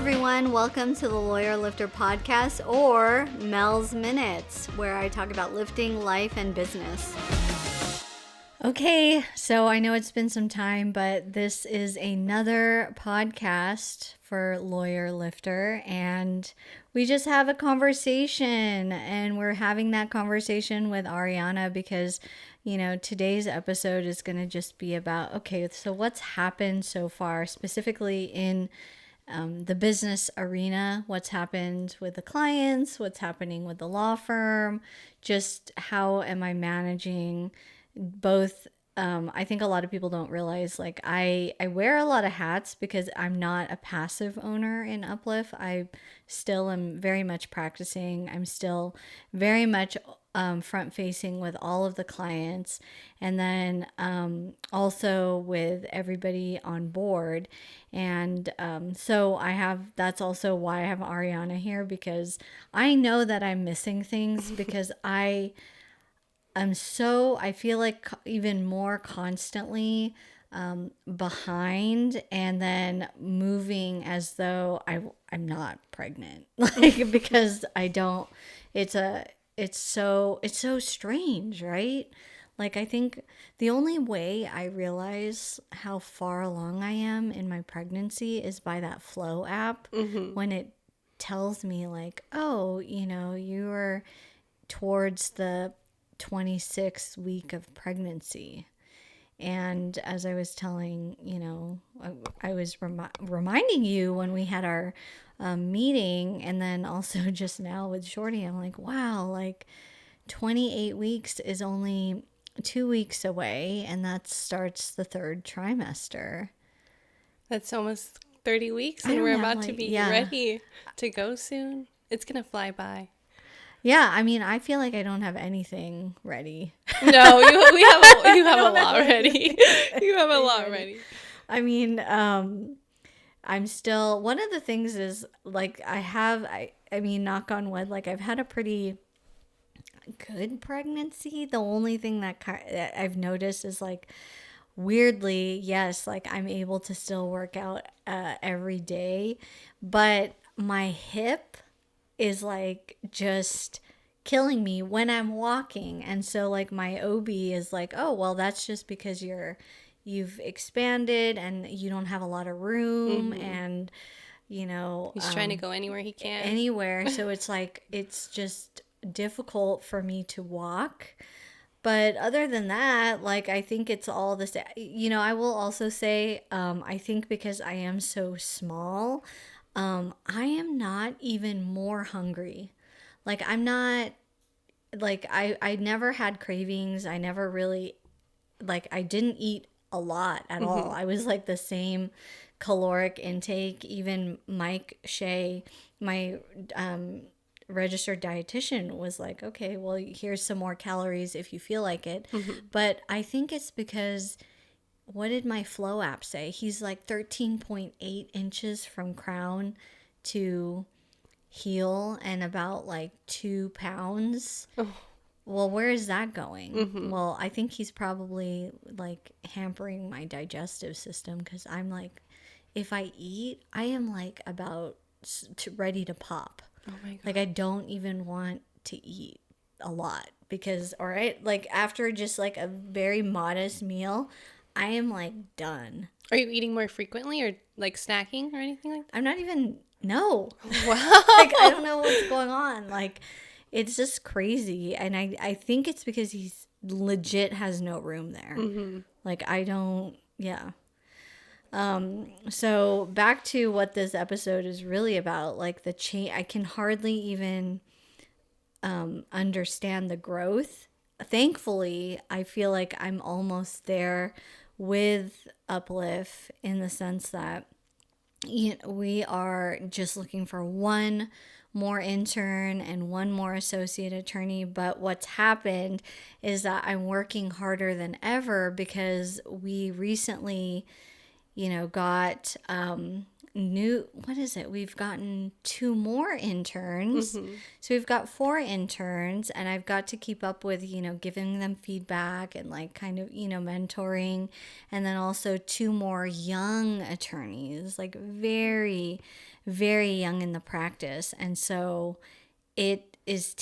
everyone. Welcome to the Lawyer Lifter podcast, or Mel's Minutes, where I talk about lifting life and business. Okay, so I know it's been some time, but this is another podcast for Lawyer Lifter, and we just have a conversation, and we're having that conversation with Arianna because, you know, today's episode is going to just be about, okay, so what's happened so far, specifically in the business arena, what's happened with the clients, what's happening with the law firm, just how am I managing both. I think a lot of people don't realize, like, I wear a lot of hats because I'm not a passive owner in Uplift. I still am very much practicing. I'm still very much front facing with all of the clients, and then also with everybody on board. And so that's also why I have Arianna here, because I know that I'm missing things because I feel like even more constantly behind, and then moving as though I'm not pregnant, like, because I don't, it's so strange, right? Like, I think the only way I realize how far along I am in my pregnancy is by that Flow app, when it tells me, like, oh, you know, you're towards the 26th week of pregnancy. And as I was telling, you know, I was reminding you when we had our meeting, and then also just now with Shorty, I'm like, wow, like 28 weeks is only 2 weeks away, and that starts the third trimester. That's almost 30 weeks, and we're about to be ready to go soon. It's going to fly by. Yeah, I mean, I feel like I don't have anything ready. No, you have a lot ready. You have a lot ready. I mean, I'm still, one of the things is, like, I mean, knock on wood, like, I've had a pretty good pregnancy. The only thing that I've noticed is, like, weirdly, yes, like, I'm able to still work out every day, but my hip is, like, just killing me when I'm walking. And so, like, my OB is like, oh, well, that's just because you've expanded and you don't have a lot of room. And, you know, he's trying to go anywhere he can. Anywhere. So it's like, it's just difficult for me to walk. But other than that, like, I think it's all this, you know, I will also say, I think because I am so small, I am not even more hungry. Like, I'm not, like, I never had cravings. I never really, like, I didn't eat a lot at all. I was like the same caloric intake. Even Mike Shea, my registered dietitian, was like, okay, well, here's some more calories if you feel like it. But I think it's because, what did my Flow app say? He's like 13.8 inches from crown to heel and about like 2 pounds. Well, where is that going? Well, I think he's probably, like, hampering my digestive system, because I'm like, if I eat, I am like about ready to pop. Oh my God. Like, I don't even want to eat a lot because, all right, like, after just like a very modest meal, I am like done. Are you eating more frequently, or like snacking or anything like that? I'm not even, no. Wow. Like, I don't know what's going on. Like, it's just crazy. And I think it's because he's legit has no room there. Like, I don't, yeah. So back to what this episode is really about, like, the change. I can hardly even understand the growth. Thankfully, I feel like I'm almost there with Uplift, in the sense that, you know, we are just looking for one more intern and one more associate attorney. But what's happened is that I'm working harder than ever because we recently, got what is it? We've gotten 2 more interns. So we've got 4 interns, and I've got to keep up with, giving them feedback and like kind of, mentoring. And then also 2 more young attorneys, like very, very young in the practice. And so it is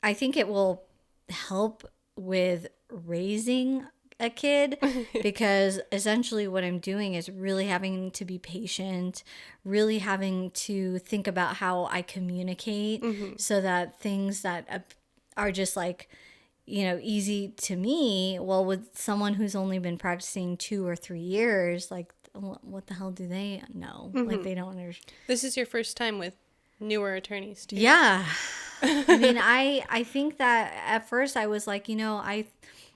I think it will help with raising a kid, because essentially what I'm doing is really having to be patient, really having to think about how I communicate, so that things that are just like, easy to me, well, with someone who's only been practicing 2 or 3 years, like, what the hell do they know? Like, they don't understand. This is your first time with newer attorneys too. Yeah. I mean, I think that at first I was like,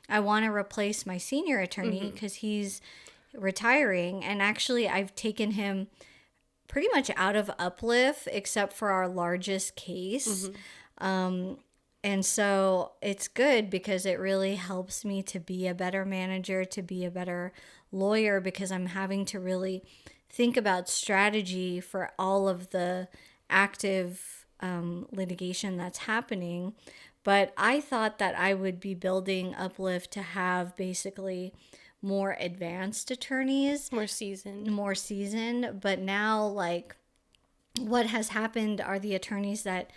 I want to replace my senior attorney because he's retiring. And actually, I've taken him pretty much out of Uplift except for our largest case. And so it's good because it really helps me to be a better manager, to be a better lawyer, because I'm having to really think about strategy for all of the active litigation that's happening. But I thought that I would be building Uplift to have basically more advanced attorneys. More seasoned. But now, like, what has happened are the attorneys that,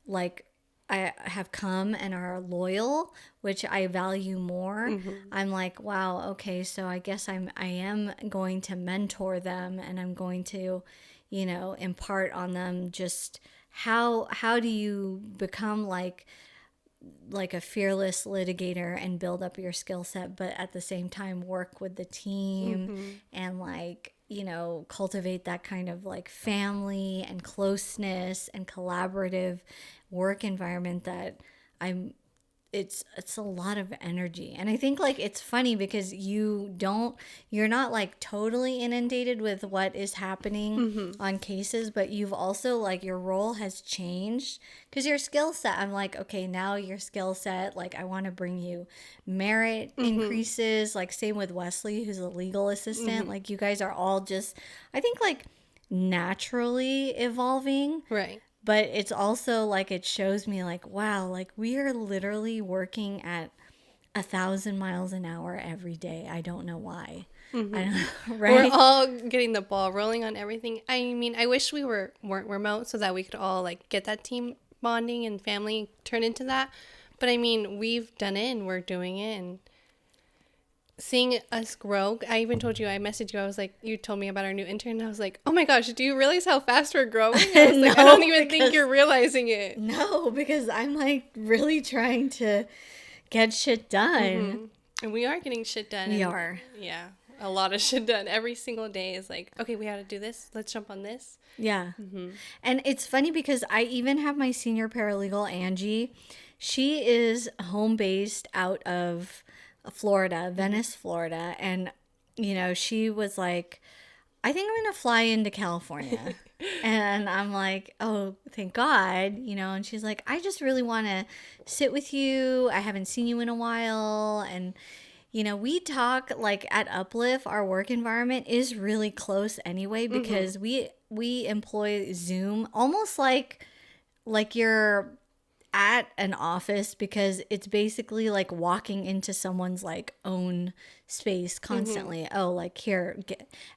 like, I have come and are loyal, which I value more. I'm like, wow, okay, so I guess I am going to mentor them, and I'm going to, impart on them just how do you become like a fearless litigator and build up your skill set, but at the same time work with the team and like, cultivate that kind of like family and closeness and collaborative work environment that it's a lot of energy. And I think like it's funny because you're not like totally inundated with what is happening on cases, but you've also like your role has changed because your skill set, I'm like, okay, now your skill set, like I want to bring you merit increases, like same with Wesley, who's a legal assistant. Like you guys are all just, I think like naturally evolving. Right. But it's also like it shows me like, wow, like we are literally working at 1,000 miles an hour every day. I don't know why. I don't, right? We're all getting the ball rolling on everything. I mean, I wish we weren't remote so that we could all like get that team bonding and family turn into that. But I mean, we've done it and we're doing it, and seeing us grow. I even told you, I messaged you, I was like, you told me about our new intern, and I was like, oh my gosh, do you realize how fast we're growing? I was like, I don't even think you're realizing it. No, because I'm like really trying to get shit done. And we are getting shit done. We are. Yeah, a lot of shit done. Every single day is like, okay, we got to do this. Let's jump on this. Yeah. And it's funny because I even have my senior paralegal, Angie. She is home-based out of Florida, Venice, Florida. And, she was like, I think I'm going to fly into California. And I'm like, oh, thank God, and she's like, I just really want to sit with you. I haven't seen you in a while. And, we talk like at Uplift, our work environment is really close anyway, because we employ Zoom almost like you're at an office, because it's basically like walking into someone's like own space constantly. Oh, like here,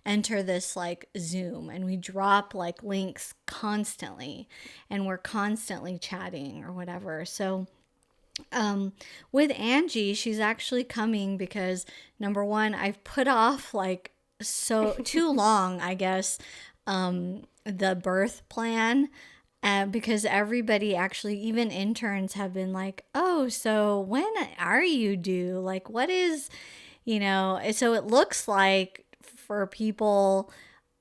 enter this like Zoom, and we drop like links constantly, and we're constantly chatting or whatever. So with Angie, she's actually coming because number one, I've put off like so too long, I guess, the birth plan. Because everybody actually, even interns have been like, oh, so when are you due? Like, what is, so it looks like for people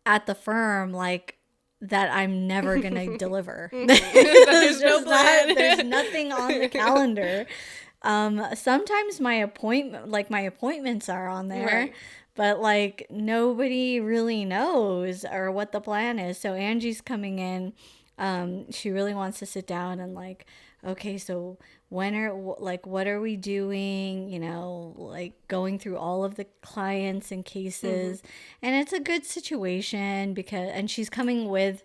at the firm, like that I'm never going to deliver. There's no plan. There's nothing on the calendar. Sometimes my appointments are on there. Right. But like nobody really knows or what the plan is. So Angie's coming in. She really wants to sit down and like, okay, so what are we doing, like going through all of the clients and cases. And it's a good situation and she's coming with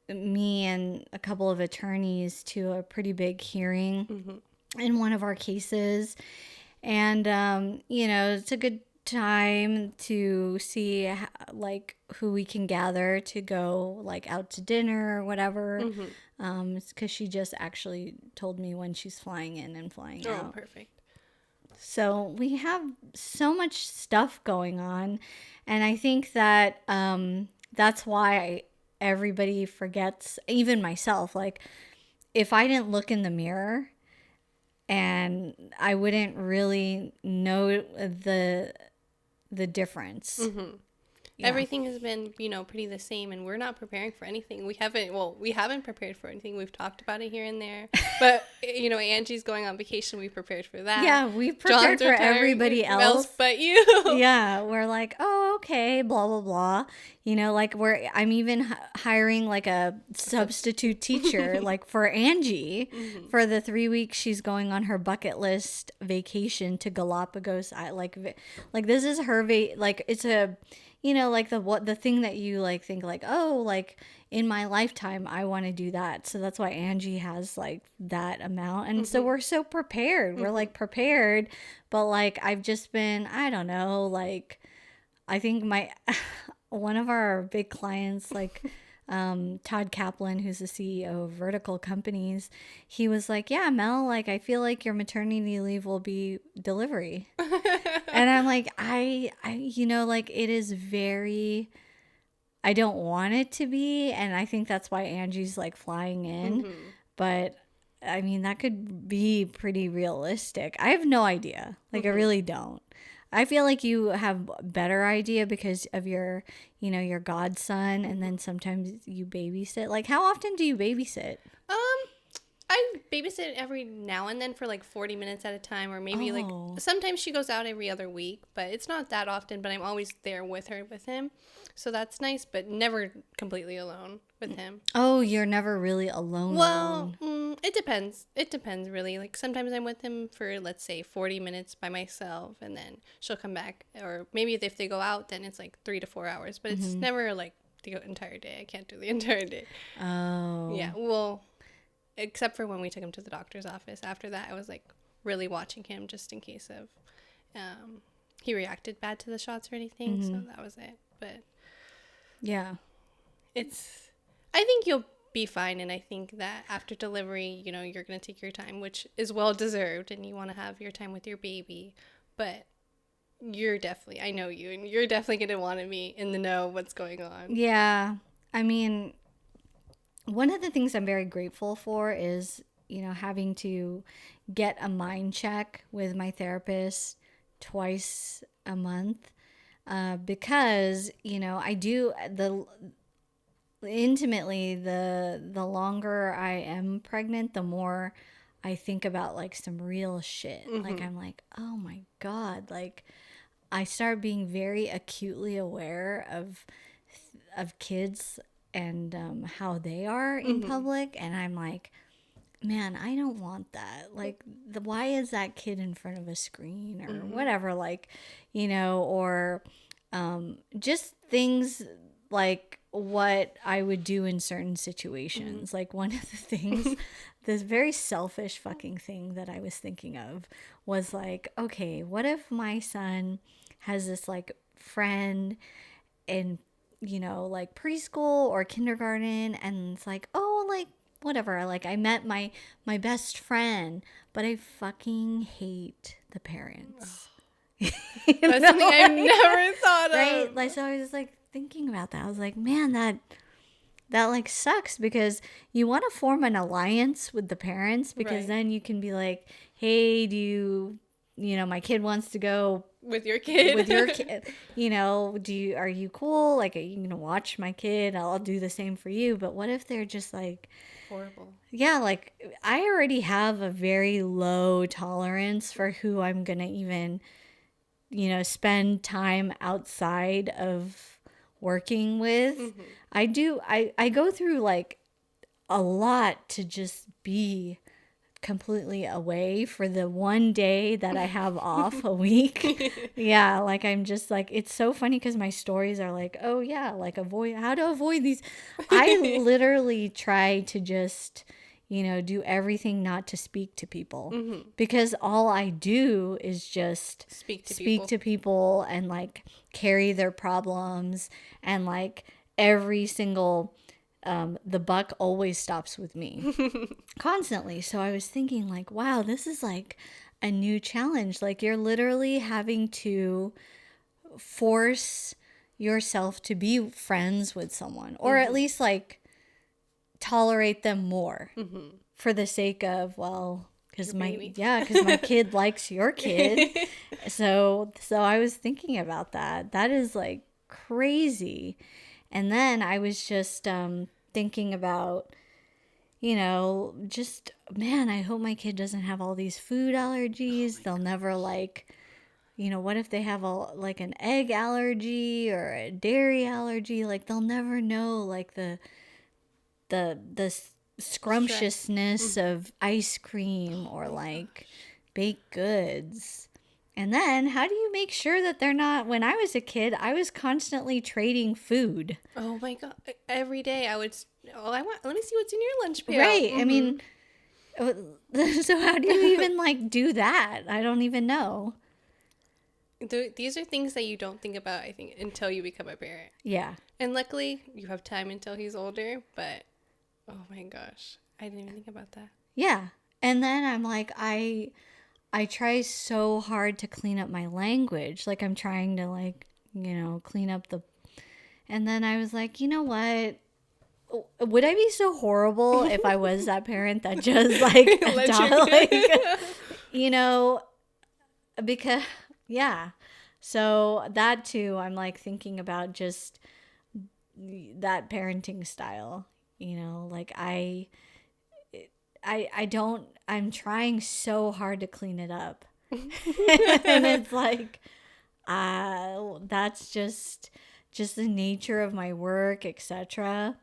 me and a couple of attorneys to a pretty big hearing in one of our cases. And, it's a good time to see like who we can gather to go like out to dinner or whatever. Because she just actually told me when she's flying in and flying out. Oh, perfect. So we have so much stuff going on. And I think that that's why everybody forgets, even myself, like if I didn't look in the mirror, and I wouldn't really know the difference. Yeah. Everything has been, pretty the same, and we're not preparing for anything. We haven't prepared for anything. We've talked about it here and there. But, Angie's going on vacation. We prepared for that. Yeah, we prepared for everybody else. But you. Yeah, we're like, oh, okay, blah, blah, blah. Like I'm even hiring like a substitute teacher, like for Angie, for the 3 weeks she's going on her bucket list vacation to Galapagos. Like this is her, like it's a... like the thing that you like think like, oh, like in my lifetime, I want to do that. So that's why Angie has like that amount. And so we're so prepared. We're like prepared. But like, I've just been, I don't know, like, I think one of our big clients, like, Todd Kaplan, who's the CEO of Vertical Companies, he was like, yeah, Mel, like, I feel like your maternity leave will be delivery. And I'm like, I like, it is very, I don't want it to be. And I think that's why Angie's like flying in. But I mean, that could be pretty realistic. I have no idea. Like, I really don't. I feel like you have better idea because of your, your godson, and then sometimes you babysit. Like, how often do you babysit? I babysit every now and then for like 40 minutes at a time, or maybe like sometimes she goes out every other week, but it's not that often, but I'm always there with him. So that's nice, but never completely alone with him. Oh, you're never really alone. Well, it depends. It depends really. Like sometimes I'm with him for, let's say, 40 minutes by myself, and then she'll come back, or maybe if they go out, then it's like 3 to 4 hours, but it's never like the entire day. I can't do the entire day. Oh. Yeah, well, except for when we took him to the doctor's office. After that, I was like really watching him just in case of he reacted bad to the shots or anything. So that was it. But yeah, I think you'll be fine. And I think that after delivery, you're going to take your time, which is well deserved, and you want to have your time with your baby. But I know you, and you're definitely going to want to be in the know what's going on. Yeah. I mean, one of the things I'm very grateful for is, having to get a mind check with my therapist twice a month, because, I do intimately, the longer I am pregnant, the more I think about like some real shit. Like, I'm like, oh my God, like I start being very acutely aware of kids and how they are in public, and I'm like, man, I don't want that. Like, why is that kid in front of a screen or whatever? Like, or just things like what I would do in certain situations. Like, one of the things, this very selfish fucking thing that I was thinking of was like, okay, what if my son has this like friend in like preschool or kindergarten, and it's like, oh, like whatever, like I met my best friend, but I fucking hate the parents. That's something I've never thought of. Right? Like, so I was like thinking about that. I was like, man, that like sucks, because you want to form an alliance with the parents, because then you can be like, hey, do you my kid wants to go with your kid. Are you cool? Like, are you gonna watch my kid? I'll do the same for you. But what if they're just like horrible? Yeah, like I already have a very low tolerance for who I'm gonna even, spend time outside of working with. I go through like a lot to just be completely away for the one day that I have off a week. Yeah, like I'm just like, it's so funny because my stories are like, oh yeah, like avoid how to avoid these. I literally try to just, do everything not to speak to people, because all I do is just Speak to speak people. to people and like carry their problems, and like every single the buck always stops with me constantly. So I was thinking like, wow, this is like a new challenge. Like you're literally having to force yourself to be friends with someone, or at least like tolerate them more for the sake of, well, because Your baby. because my kid likes your kid. So I was thinking about that. That is like crazy. And then I was just thinking about, just, man, I hope my kid doesn't have all these food allergies. They'll never like, what if they have like an egg allergy or a dairy allergy? Like they'll never know like the Stress. scrumptiousness of ice cream or like baked goods. And then how do you make sure that they're not, when I was a kid, I was constantly trading food. Oh my god! Every day I would. Oh, I want. Let me see what's in your lunch pail. Right. I mean, so how do you even like do that? I don't even know. These are things that you don't think about, I think, until you become a parent. Yeah. And luckily, you have time until he's older. But oh my gosh, I didn't even think about that. Yeah. And then I'm like, I try so hard to clean up my language. Like I'm trying to like, clean up and then I was like, you know what? Would I be so horrible if I was that parent that just like, you know, because, yeah. So that too, I'm like thinking about just that parenting style, like I don't, I'm trying so hard to clean it up. And it's like, that's just the nature of my work, etc.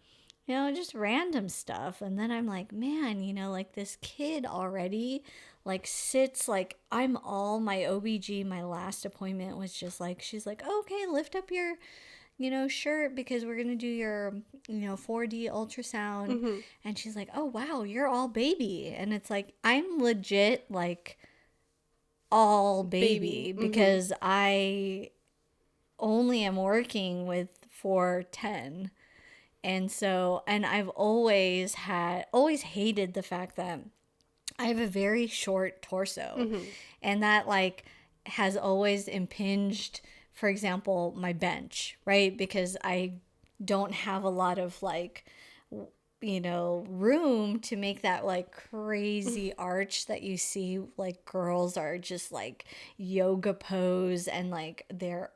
Just random stuff. And then I'm like, man, like this kid already like sits like I'm all my OBG. My last appointment was just like, she's like, okay, lift up your, shirt because we're going to do your, 4D ultrasound. And she's like, oh, wow, you're all baby. And it's like, I'm legit like all baby because I only am working with 410. And so, and I've always hated the fact that I have a very short torso, and that like has always impinged, for example, my bench, right? Because I don't have a lot of like, room to make that like crazy arch that you see like girls are just like yoga pose and like they're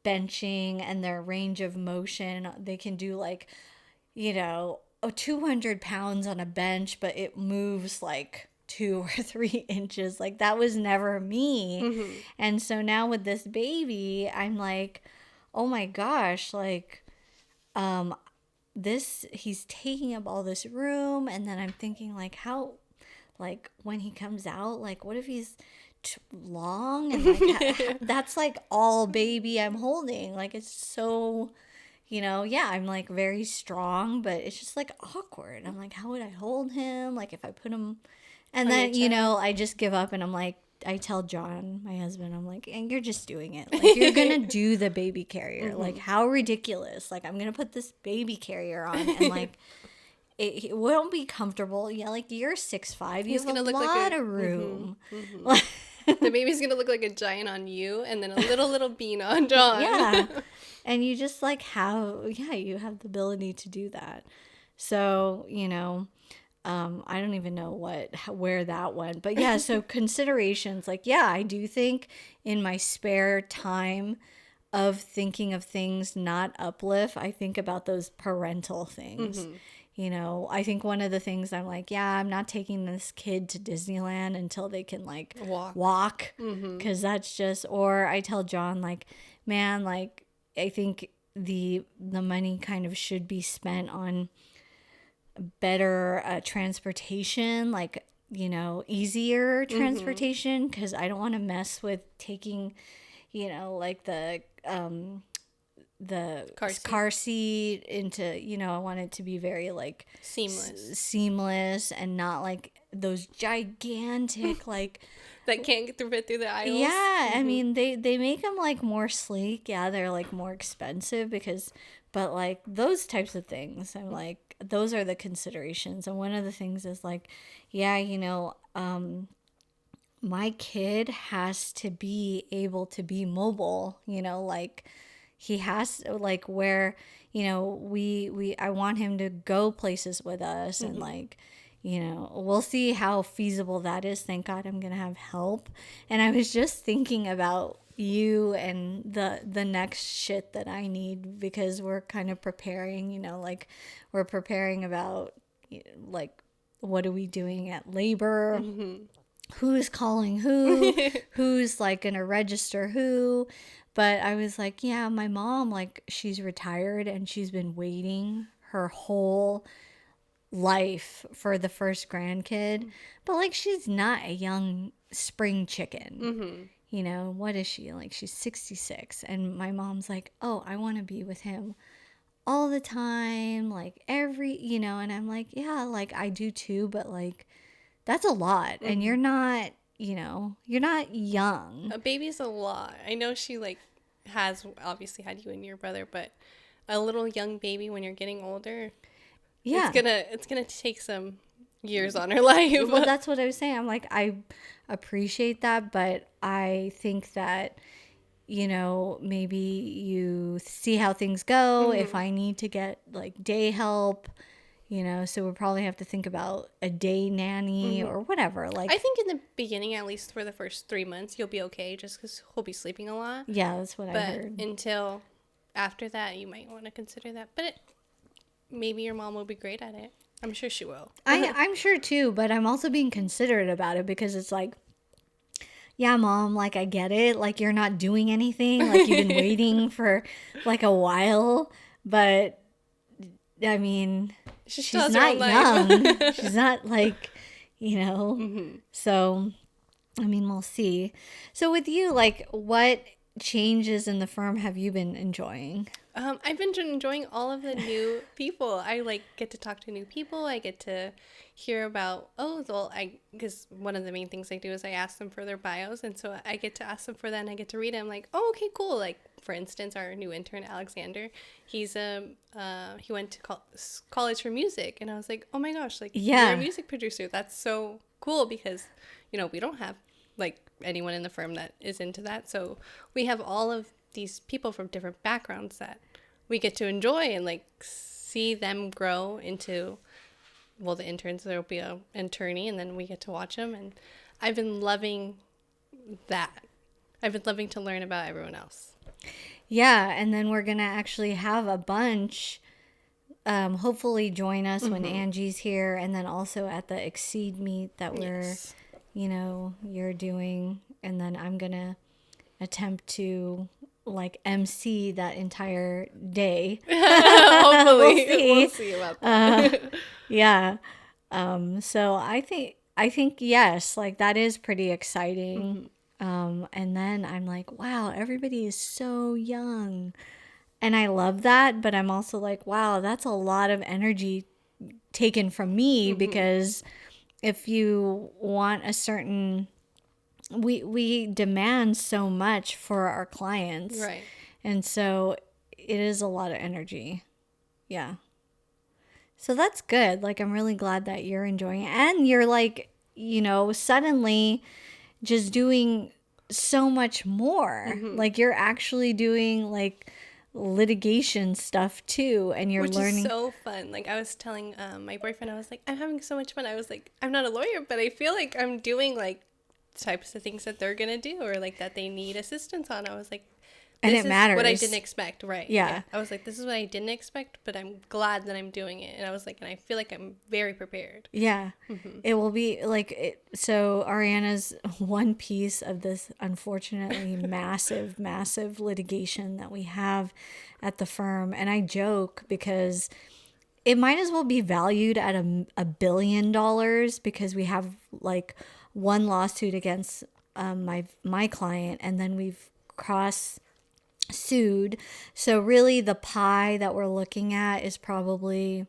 benching and their range of motion. They can do like, 200 pounds on a bench, but it moves like 2 or 3 inches. Like that was never me. And so now with this baby, I'm like, oh my gosh, like, he's taking up all this room. And then I'm thinking like, how, like when he comes out, like what if he's long and like that's like all baby I'm holding. Like it's so, yeah, I'm like very strong, but it's just like awkward. I'm like, how would I hold him? Like if I put him, and then I just give up and I'm like, I tell John, my husband, I'm like, and you're just doing it. Like you're gonna do the baby carrier. Like how ridiculous. Like I'm gonna put this baby carrier on and like it won't be comfortable. Yeah, like you're 6'5", you have a lot of room. The baby's gonna look like a giant on you, and then a little bean on John. Yeah, and you just like you have the ability to do that. So I don't even know where that went, but yeah. So considerations, like I do think in my spare time of thinking of things not Uplift, I think about those parental things. I think one of the things I'm like, I'm not taking this kid to Disneyland until they can like walk. Because that's just, or I tell John like, man, like I think the money kind of should be spent on better transportation. Like easier transportation, because I don't want to mess with taking, like the car seat into, I want it to be very like seamless and not like those gigantic like that can't fit through the aisles. Yeah, I mean they make them like more sleek. Yeah, they're like more expensive but like those types of things, I'm like, those are the considerations. And one of the things is like, yeah, my kid has to be able to be mobile, like he has, like, where, I want him to go places with us, and like, we'll see how feasible that is. Thank God I'm gonna have help. And I was just thinking about you and the next shit that I need, because we're kind of preparing, like we're preparing about, like, what are we doing at labor, who's calling who's like gonna register who. But I was like, yeah, my mom, like, she's retired and she's been waiting her whole life for the first grandkid. But like, she's not a young spring chicken. What is she? Like, she's 66. And my mom's like, oh, I want to be with him all the time, like every, and I'm like, yeah, like I do too, but like that's a lot. And you're not, you're not young. A baby's a lot. I know she like has obviously had you and your brother, but a little young baby when you're getting older, yeah, it's gonna take some years on her life. Well, that's what I was saying. I'm like, I appreciate that, but I think that, maybe you see how things go. If I need to get like day help, so we'll probably have to think about a day nanny or whatever. Like, I think in the beginning, at least for the first 3 months, you'll be okay, just because he'll be sleeping a lot. Yeah, that's what I heard. But until after that, you might want to consider that. But maybe your mom will be great at it. I'm sure she will. I'm sure too, but I'm also being considerate about it, because it's like, yeah, Mom, like, I get it. Like, you're not doing anything. Like, you've been waiting for like a while, but I mean, she's not young. She's not like, So, I mean, we'll see. So with you, like, what changes in the firm have you been enjoying? I've been enjoying all of the new people. I like get to talk to new people. I get to hear about, because one of the main things I do is I ask them for their bios. And so I get to ask them for that, and I get to read it. I'm like, oh, okay, cool. Like, for instance, our new intern, Alexander, he went to college for music. And I was like, oh my gosh, like, you're a music producer. That's so cool, because, we don't have like anyone in the firm that is into that. So we have all of these people from different backgrounds that we get to enjoy and like see them grow into, well, the interns, there'll be an attorney, and then we get to watch them. And I've been loving that. I've been loving to learn about everyone else. Yeah, and then we're gonna actually have a bunch hopefully join us when Angie's here, and then also at the Exceed meet that we're you're doing, and then I'm gonna attempt to like MC that entire day. Hopefully we'll see about that. Yeah. So I think yes, like that is pretty exciting. And then I'm like, wow, everybody is so young, and I love that, but I'm also like, wow, that's a lot of energy taken from me, because if you want a certain, we demand so much for our clients, Right? And so it is a lot of energy. Yeah. So that's good. Like, I'm really glad that you're enjoying it, and you're like, suddenly just doing so much more. Like, you're actually doing like litigation stuff too, and you're learning. Which is so fun. Like, I was telling my boyfriend, I was like, I'm having so much fun. I was like, I'm not a lawyer, but I feel like I'm doing like types of things that they're gonna do, or like that they need assistance on. I was like, and it matters. What I didn't expect, right? Yeah. I was like, this is what I didn't expect, but I'm glad that I'm doing it. And I was like, and I feel like I'm very prepared. Yeah. It will be like so Arianna's one piece of this unfortunately massive litigation that we have at the firm, and I joke because it might as well be valued at $1 billion because we have like one lawsuit against my client, and then we've cross sued. So really the pie that we're looking at is probably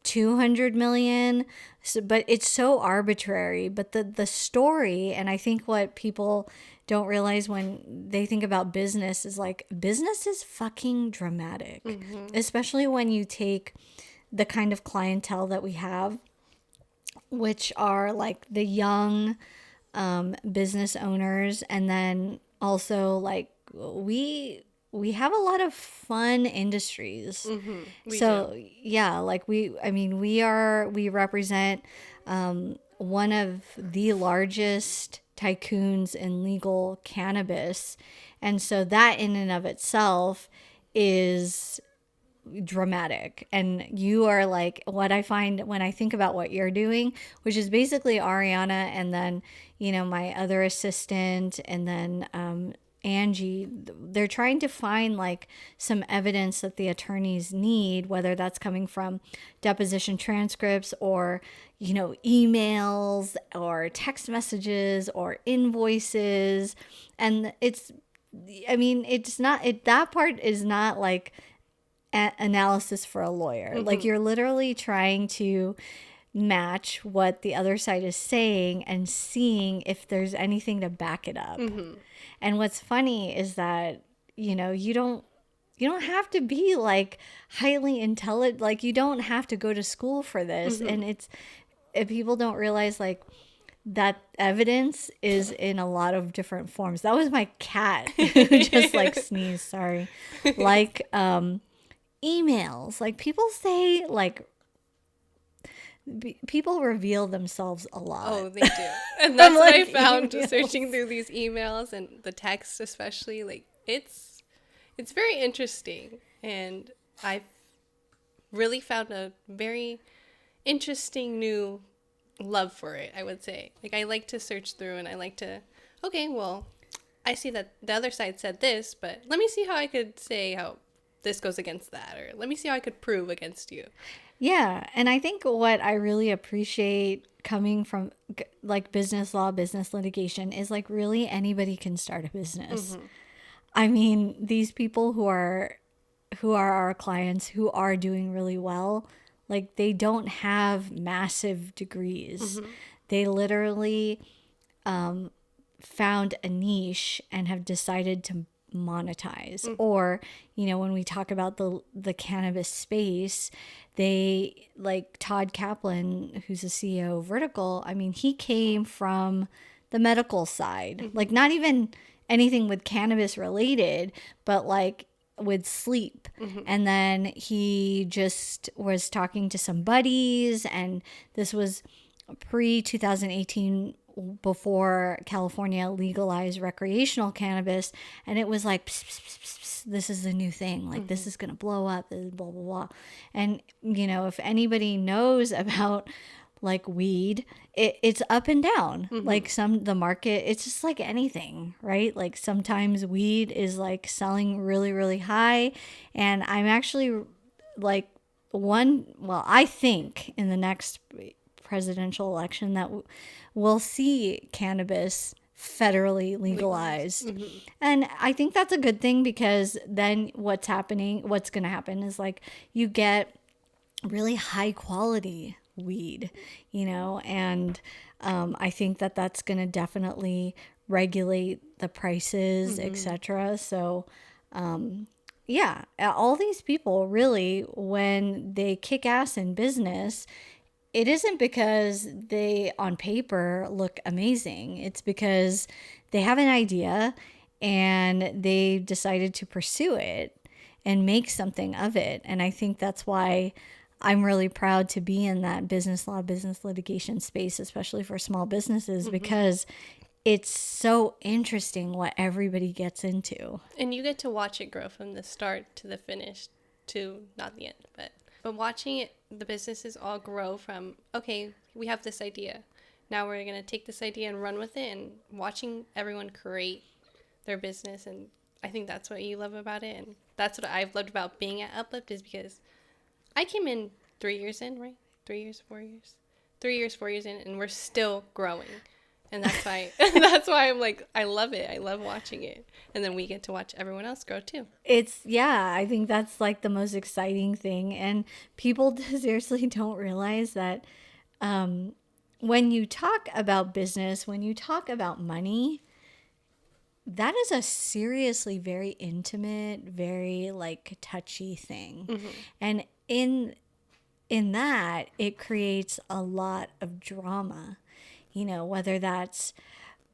200 million. So, but it's so arbitrary. But the story, and I think what people don't realize when they think about business is like, business is fucking dramatic, especially when you take the kind of clientele that we have, which are like the young business owners, and then also like we have a lot of fun industries. We So do. yeah, like we represent one of the largest tycoons in legal cannabis, and so that in and of itself is dramatic. And you are like, what I find when I think about what you're doing, which is basically Arianna, and then my other assistant, and then Angie, they're trying to find like some evidence that the attorneys need, whether that's coming from deposition transcripts or emails or text messages or invoices. And it's not that part is not like analysis for a lawyer. Like, you're literally trying to match what the other side is saying and seeing if there's anything to back it up. And what's funny is that you don't have to be like highly intelligent. Like, you don't have to go to school for this. And if people don't realize like that evidence is in a lot of different forms. That was my cat who just like sneezed, sorry. Like emails, like people say, like people reveal themselves a lot. Oh, they do. And that's what I Like, found emails. searching through these emails and the text especially. Like, it's very interesting, and I've really found a very interesting new love for it, I would say. Like, I like to search through, and I like to, okay, well, I see that the other side said this, but let me see how I could say how this goes against that, or let me see how I could prove against you. Yeah, and I think what I really appreciate coming from like business law, business litigation, is like really anybody can start a business. I mean, these people who are our clients, who are doing really well, like they don't have massive degrees. They literally found a niche and have decided to monetize. Or when we talk about the cannabis space, they, like Todd Kaplan, who's the CEO of Vertical, I mean, he came from the medical side, like not even anything with cannabis related, but like with sleep. And then he just was talking to some buddies, and this was pre 2018, before California legalized recreational cannabis, and it was like, pss, pss, pss, pss, pss, this is the new thing, like this is gonna blow up, blah blah blah. And if anybody knows about like weed, it's up and down. Like the market, it's just like anything, right? Like sometimes weed is like selling really really high, and I'm actually like I think in the next presidential election that we'll see cannabis federally legalized. And I think that's a good thing, because then what's going to happen is like you get really high quality weed, and I think that that's going to definitely regulate the prices, etc. So yeah, all these people really, when they kick ass in business, it isn't because they on paper look amazing. It's because they have an idea and they decided to pursue it and make something of it. And I think that's why I'm really proud to be in that business law, business litigation space, especially for small businesses, because it's so interesting what everybody gets into. And you get to watch it grow from the start to the finish, to not the end, but watching it, the businesses all grow from, okay, we have this idea. Now we're going to take this idea and run with it, and watching everyone create their business. And I think that's what you love about it. And that's what I've loved about being at Uplift, is because I came in 3 years in, right? 3 years, 4 years. 3 years, 4 years in, and we're still growing. And that's why I'm like, I love it. I love watching it. And then we get to watch everyone else grow too. I think that's like the most exciting thing. And people seriously don't realize that when you talk about business, when you talk about money, that is a seriously very intimate, very like touchy thing. Mm-hmm. And in that, it creates a lot of drama, whether that's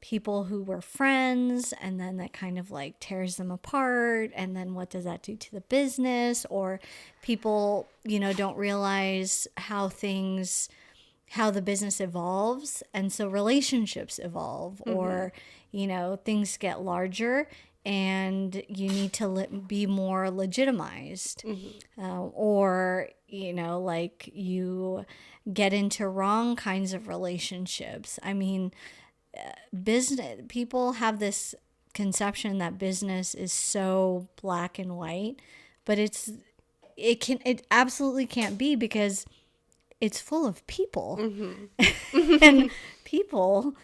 people who were friends and then that kind of like tears them apart. And then what does that do to the business? Or people, don't realize how the business evolves. And so relationships evolve, mm-hmm. or, things get larger and you need to be more legitimized. Mm-hmm. Or, like you get into wrong kinds of relationships. I mean, business people have this conception that business is so black and white, but it absolutely can't be, because it's full of people. Mm-hmm. And people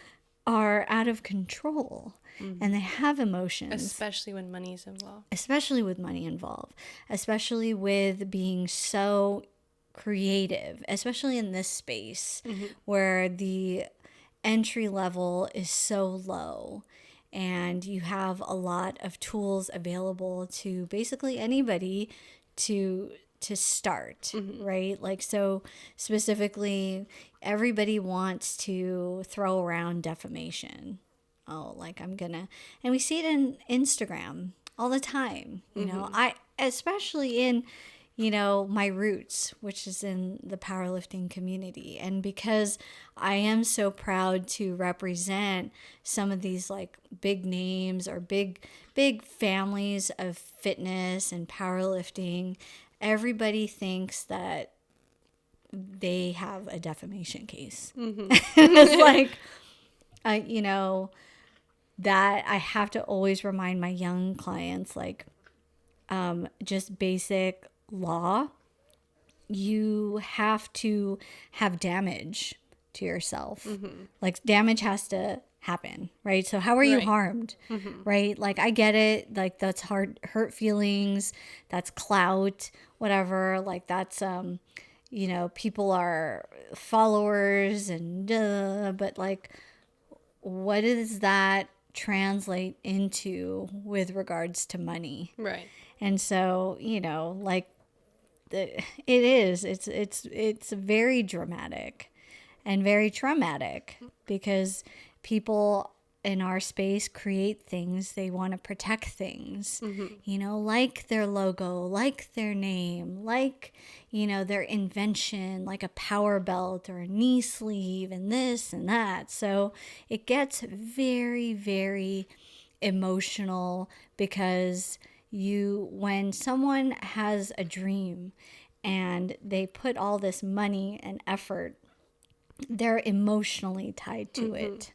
are out of control. Mm-hmm. And they have emotions. Especially when money's involved. Especially with money involved. Especially with being so creative. Especially in this space, mm-hmm. where the entry level is so low. And you have a lot of tools available to basically anybody to start, mm-hmm. right? Like, so specifically, everybody wants to throw around defamation. Oh, like and we see it in Instagram all the time. Mm-hmm. Especially in, my roots, which is in the powerlifting community. And because I am so proud to represent some of these like big names or big families of fitness and powerlifting, everybody thinks that they have a defamation case. Mm-hmm. It's like, that I have to always remind my young clients, like, just basic law. You have to have damage to yourself. Mm-hmm. Like, damage has to happen, right? So how are you harmed, mm-hmm. right? Like, I get it. Like, that's hurt feelings. That's clout, whatever. Like, that's, people are followers and, but like, what does that translate into with regards to money? Right. And so, like, it's very dramatic and very traumatic, because people in our space create things. They want to protect things, mm-hmm. Like their logo, like their name, like, their invention, like a power belt or a knee sleeve and this and that. So it gets very, very emotional, because when someone has a dream and they put all this money and effort, they're emotionally tied to mm-hmm. it.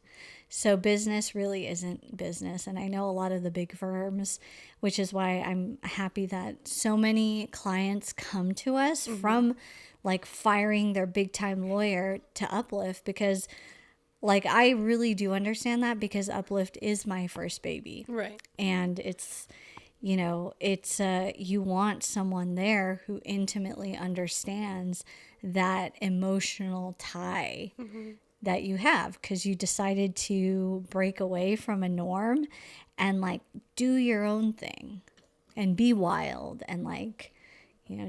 So business really isn't business. And I know a lot of the big firms, which is why I'm happy that so many clients come to us, mm-hmm. from like firing their big time lawyer to Uplift, because like, I really do understand that, because Uplift is my first baby. Right. And it's, you want someone there who intimately understands that emotional tie, mm-hmm. that you have, because you decided to break away from a norm and like do your own thing and be wild and like,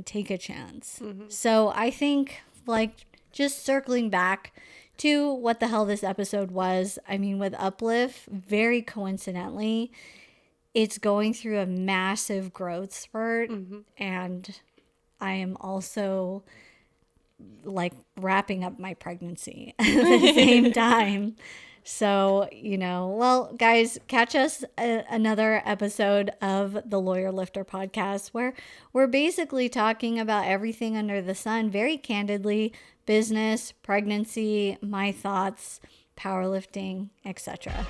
take a chance. Mm-hmm. So I think, like, just circling back to what the hell this episode was, I mean, with Uplift, very coincidentally, it's going through a massive growth spurt, mm-hmm. and I am also like wrapping up my pregnancy at the same time. So, well, guys, catch us another episode of the Lawyer Lifter podcast, where we're basically talking about everything under the sun, very candidly: business, pregnancy, my thoughts, powerlifting, etc.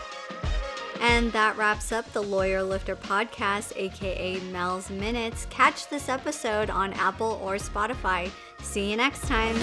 And that wraps up the Lawyer Lifter podcast, aka Mel's Minutes. Catch this episode on Apple or Spotify. See you next time.